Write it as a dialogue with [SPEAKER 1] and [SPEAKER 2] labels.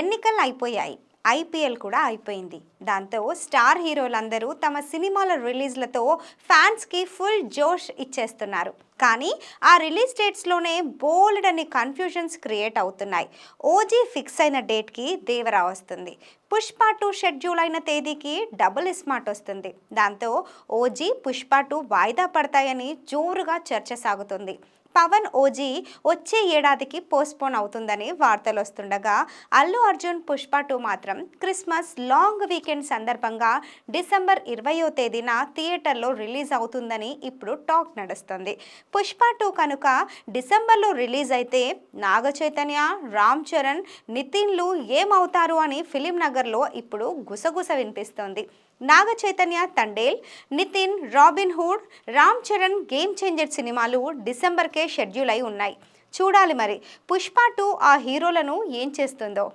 [SPEAKER 1] ఎన్నికలు అయిపోయాయి. ఐపీఎల్ కూడా అయిపోయింది. దాంతో స్టార్ హీరోలందరూ తమ సినిమాల రిలీజ్లతో ఫ్యాన్స్కి ఫుల్ జోష్ ఇచ్చేస్తున్నారు. కానీ ఆ రిలీజ్ డేట్స్లోనే బోల్డ్ అని కన్ఫ్యూజన్స్ క్రియేట్ అవుతున్నాయి. ఓజీ ఫిక్స్ అయిన డేట్కి దేవరా వస్తుంది. పుష్ప 2 షెడ్యూల్ అయిన తేదీకి డబుల్ స్మార్ట్ వస్తుంది. దాంతో ఓజీ పుష్ప 2 వాయిదా పడతాయని జోరుగా చర్చ సాగుతుంది. పవన్ ఓజీ వచ్చే ఏడాదికి పోస్ట్పోన్ అవుతుందని వార్తలు వస్తుండగా, అల్లు అర్జున్ పుష్ప 2 మాత్రం క్రిస్మస్ లాంగ్ వీకెండ్ సందర్భంగా డిసెంబర్ 20వ తేదీన థియేటర్లో రిలీజ్ అవుతుందని ఇప్పుడు టాక్ నడుస్తుంది. పుష్ప 2 కనుక డిసెంబర్లో రిలీజ్ అయితే నాగ చైతన్య, రామ్ చరణ్, నితిన్లు ఏమవుతారు అని ఫిలిం నగర్లో ఇప్పుడు గుసగుస వినిపిస్తోంది. Naga Chaitanya Thandel, Nithiin Robin Hood, Ram Charan game changer సినిమాలు డిసెంబర్కే షెడ్యూల్ అయి ఉన్నాయి. చూడాలి మరి పుష్ప 2 ఆ హీరోలను ఏం చేస్తుందో.